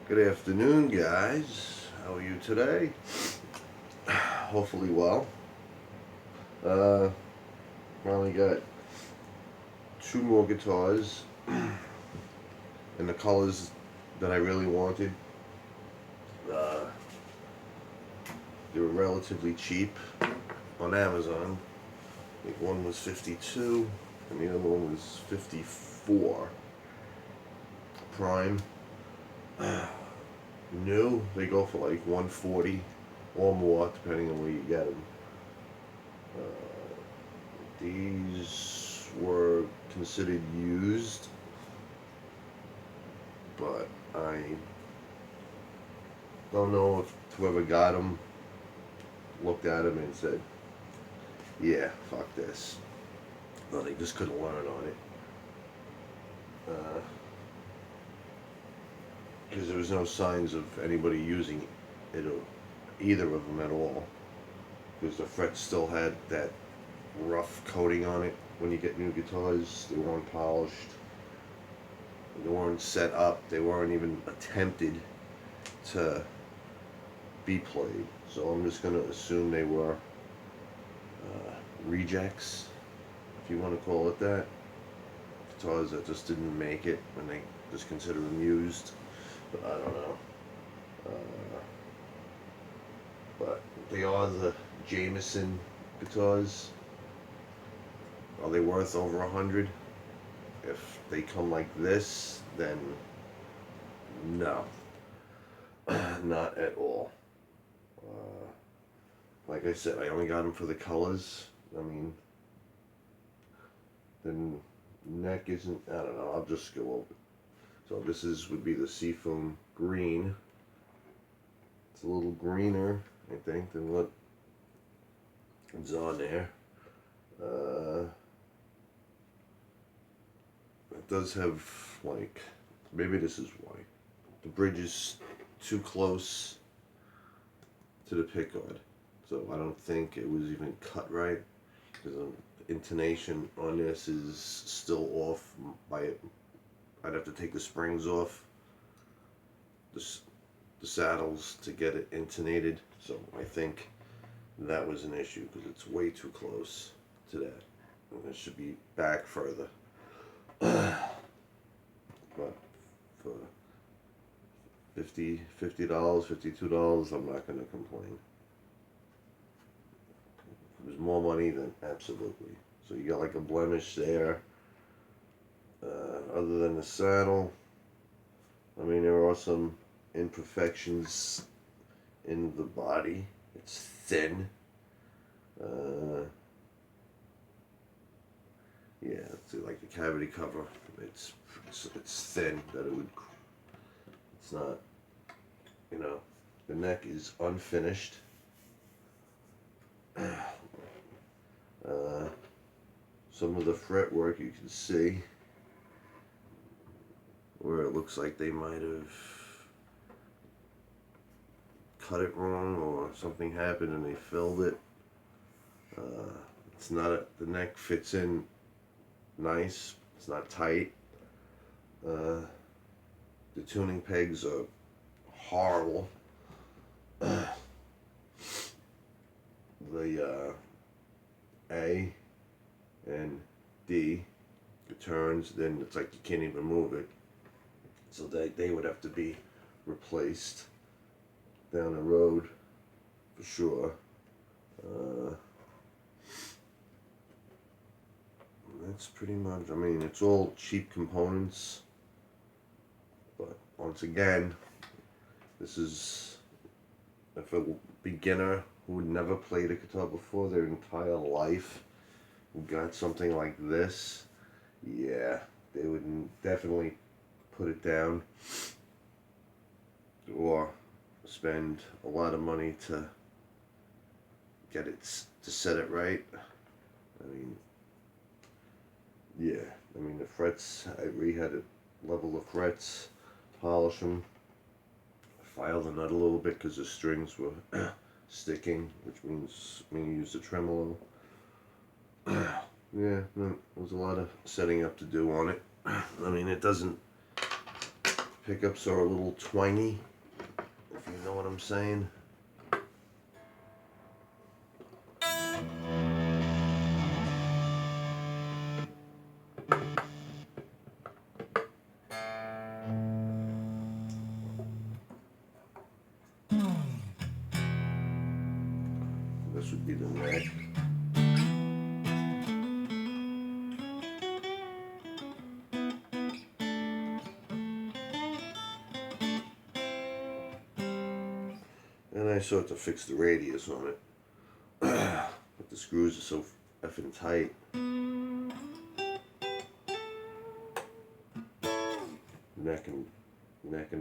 Good afternoon, guys. How are you today? Hopefully well. Uh, Finally got two more guitars in the colors that I really wanted. Uh, they were relatively cheap on Amazon. I think one was 52 and the other one was 54. Prime. New. They go for like 140 or more, depending on where you get them. These were considered used, but I don't know if whoever got them looked at them and said, "Yeah, fuck this." No, they just couldn't learn on it because there was no signs of anybody using it or either of them at all. Because the frets still had that rough coating on it. When you get new guitars, they weren't polished. They weren't set up. They weren't even attempted to be played. So I'm just gonna assume they were rejects, if you want to call it that. Guitars that just didn't make it, and they just consider them used. But I don't know. But they are the Jameson guitars. Are they worth over 100? If they come like this, then no, not at all. Like I said, I only got them for the colors. I mean, the neck isn't. I don't know. I'll just go over. So this would be the seafoam green. It's a little greener, I think, than what is on there. It does have, like, maybe this is why. The bridge is too close to the pickguard. So I don't think it was even cut right. Because the intonation on this is still off by it. I'd have to take the springs off the saddles to get it intonated. So I think that was an issue because it's way too close to that. And it should be back further. But for $50, $52, I'm not going to complain. If it was more money, then absolutely. So you got like a blemish there. Other than the saddle, I mean, there are some imperfections in the body. It's thin. Yeah, it's like the cavity cover. It's thin that it would. It's not. You know, the neck is unfinished. Some of the fretwork you can see where it looks like they might have cut it wrong or something happened and they filled it. It's not the neck fits in nice. It's not tight. The tuning pegs are horrible. The A and D, it turns, then it's like you can't even move it. So they would have to be replaced down the road for sure. That's pretty much, I mean, it's all cheap components. But once again, this is if a beginner who had never played a guitar before their entire life who got something like this, yeah, they would definitely put it down or spend a lot of money to get it to set it right. I mean, yeah, I mean the frets, I had to level the frets, polish them, file the nut a little bit because the strings were sticking, which means when you use the tremolo. Yeah, no, there was a lot of setting up to do on it. I mean, it doesn't Pickups are a little twangy, if you know what I'm saying. This would be the neck. And I sort of fix the radius on it. But the screws are so effing tight. Neck and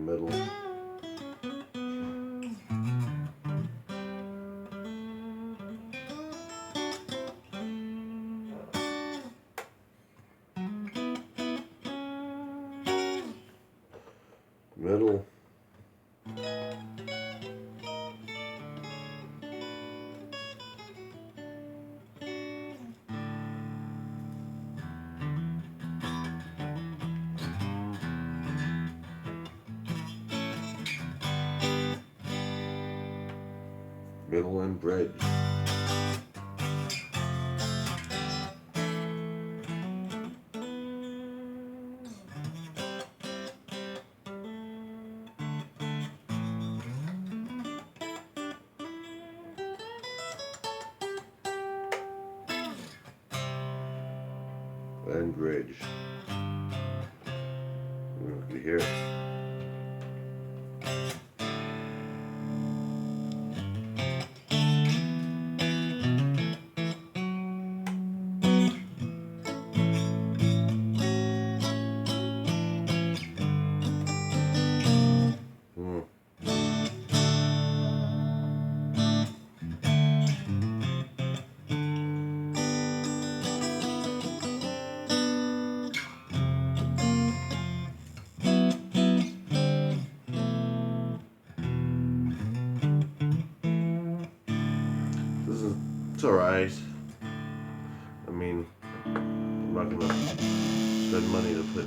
middle. Middle. Middle and bridge. And bridge. You can hear it. It's alright. I mean, I'm not gonna spend money to put.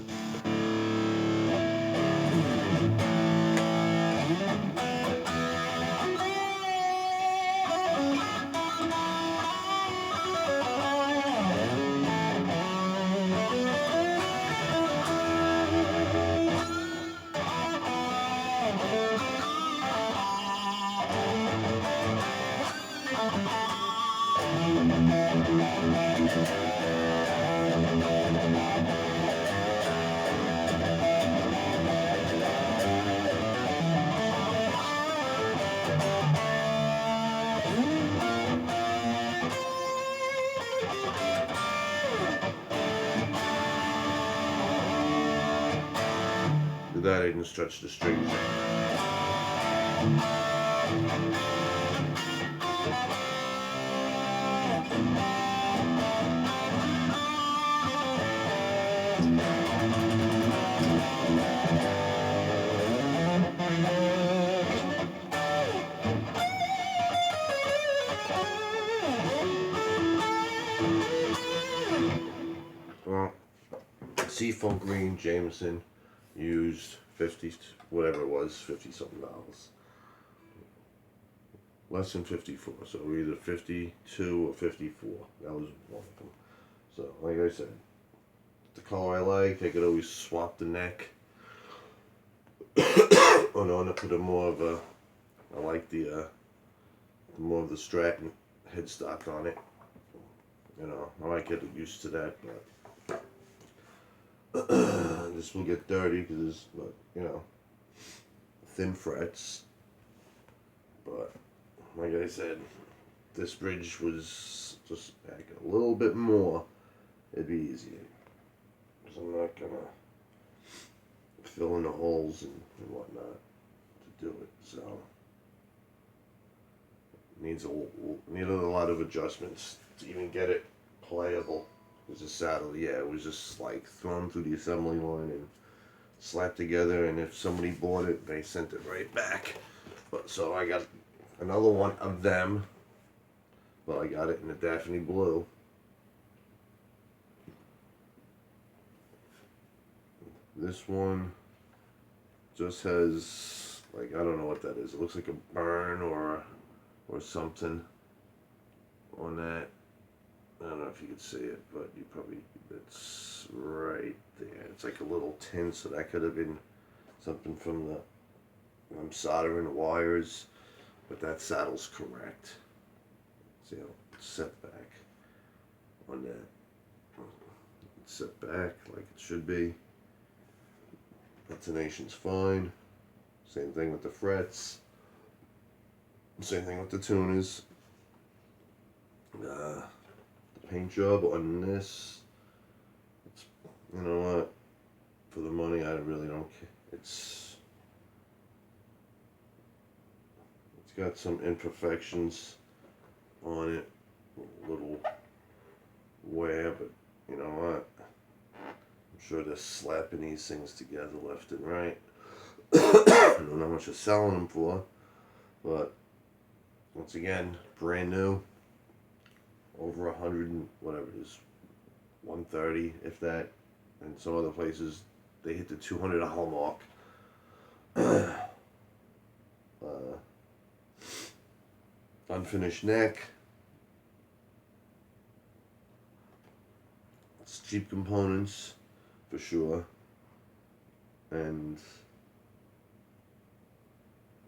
That I didn't stretch the strings. Well, Seafoam Green Jameson used 50, whatever it was, 50 something dollars. Less than 54, so either 52 or 54. That was one of them. So, like I said, the color I like, I could always swap the neck. Oh no, I put a more of a, I like the more of the Stratton headstock on it. You know, I might get used to that, but this will get dirty because, but you know, thin frets. But like I said, this bridge was just like a little bit more. It'd be easier. Because I'm not gonna fill in the holes and whatnot to do it. So needed a lot of adjustments to even get it playable. Because the saddle, yeah, it was just like thrown through the assembly line and slapped together. And if somebody bought it, they sent it right back. But so I got another one of them, but I got it in the Daphne blue. This one, just has, like, I don't know what that is. It looks like a burn or something on that. I don't know if you can see it, but you probably, it's right there. It's like a little tin, so that could have been something from the, I'm soldering the wires, but that saddle's correct. See how it's set back on that. It's set back like it should be. Intonation's fine. Same thing with the frets. Same thing with the tuners. The paint job on this, it's, you know what, for the money I really don't care. It's got some imperfections on it, a little wear, but you know what, I'm sure they're slapping these things together left and right. I don't know how much they're selling them for, but once again, brand new, over 100 and whatever it is, 130 if that, and some other places they hit the $200 mark. Unfinished neck. It's cheap components for sure, and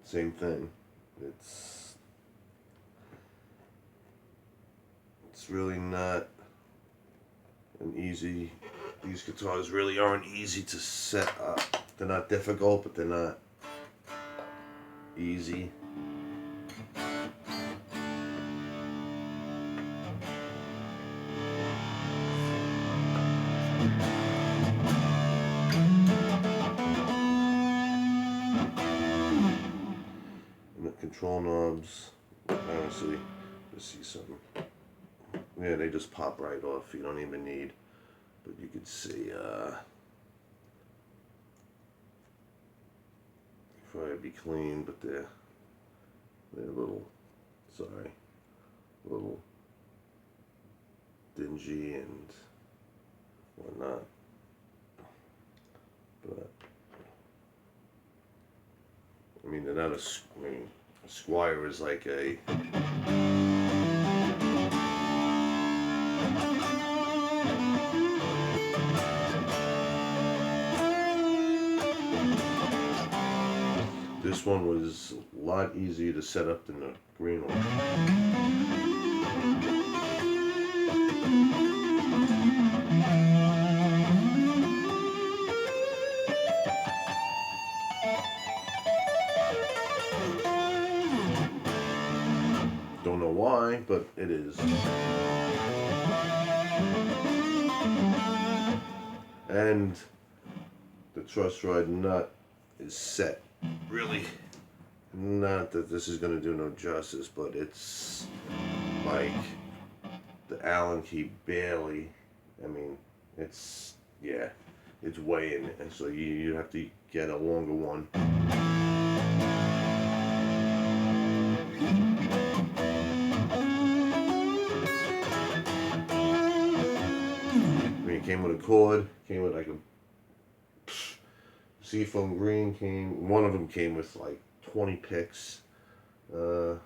same thing. It's really not an easy. These guitars really aren't easy to set up. They're not difficult, but they're not easy. And the control knobs, honestly, let's see something. Yeah, they just pop right off. You don't even need, but you could see, probably be clean, but they're a little, sorry, a little dingy and whatnot. But I mean, they're not a Squire is like a. This one was a lot easier to set up than the green one. Don't know why, but it is. And the truss rod nut is set. Really, not that this is going to do no justice, but it's like the Allen key barely. I mean, it's, yeah, it's way in, and so you have to get a longer one. I mean, it came with a cord, came with like a seafoam green, one of them came with like 20 picks in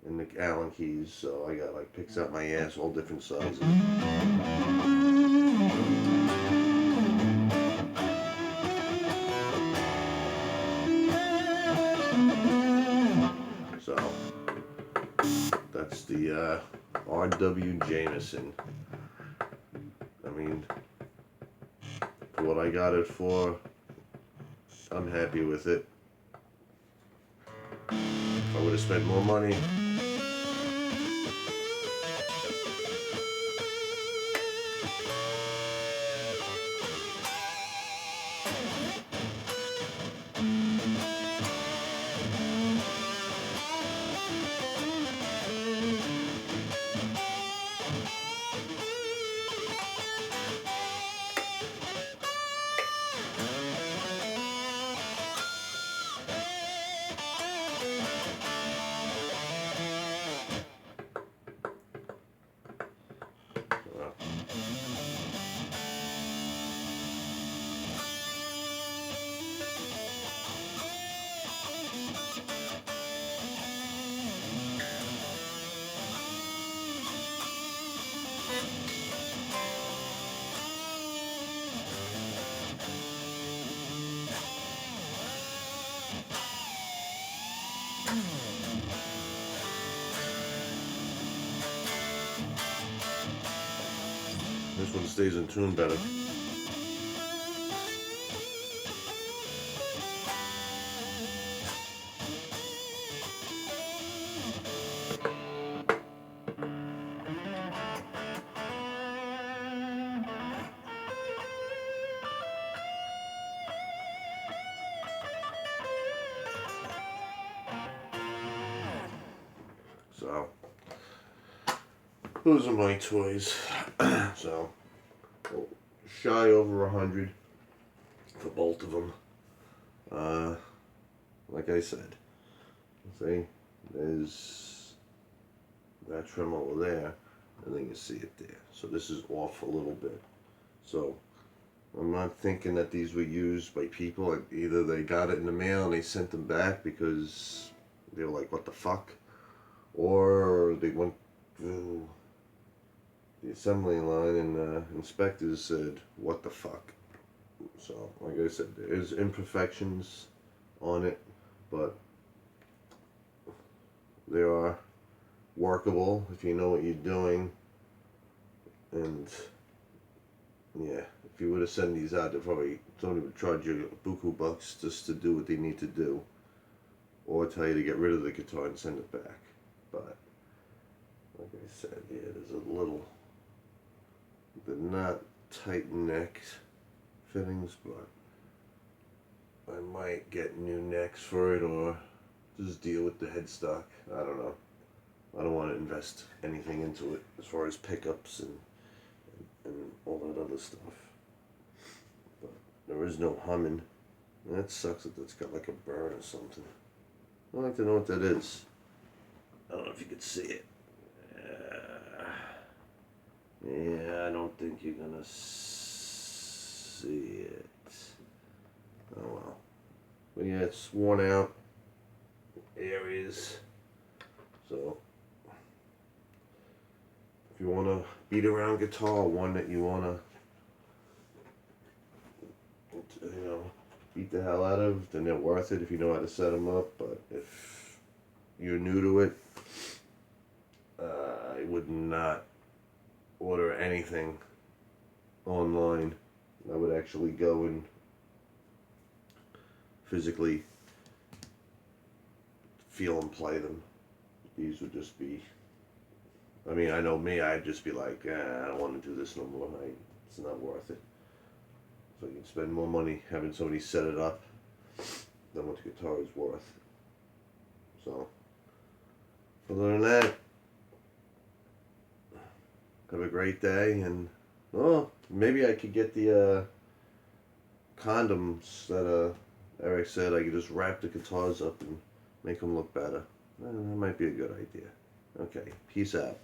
the Allen keys, so I got like picks out my ass, all different sizes. So that's the RW Jameson. I mean, for what I got it for, I'm happy with it. If I would have spent more money, this one stays in tune better. So, those are my toys. So, shy over 100 for both of them. Like I said, see, there's that trim over there, and then you see it there. So this is off a little bit. So I'm not thinking that these were used by people. Either they got it in the mail and they sent them back because they were like, what the fuck? Or they went through the assembly line and the inspectors said, what the fuck? So, like I said, there's imperfections on it, but they are workable if you know what you're doing. And yeah, if you were to send these out, somebody would charge you buku bucks just to do what they need to do, or tell you to get rid of the guitar and send it back. But like I said, yeah, there's a little, they're not tight neck fittings, but I might get new necks for it, or just deal with the headstock. I don't know. I don't want to invest anything into it as far as pickups and all that other stuff. But there is no humming. And that sucks that that's got like a burn or something. I'd like to know what that is. I don't know if you could see it. Yeah, I don't think you're gonna see it. Oh well. But yeah, it's worn out areas. So if you want to beat around guitar, one that you want to, beat the hell out of, then they're worth it if you know how to set them up. But if you're new to it, I would not order anything online. I would actually go and physically feel and play them. These would just be, I mean, I know me, I'd just be like, I don't want to do this no more. It's not worth it. So you can spend more money having somebody set it up than what the guitar is worth. So, other than that, have a great day, and maybe I could get the condoms that Eric said I could just wrap the guitars up and make them look better. That might be a good idea. Okay, peace out.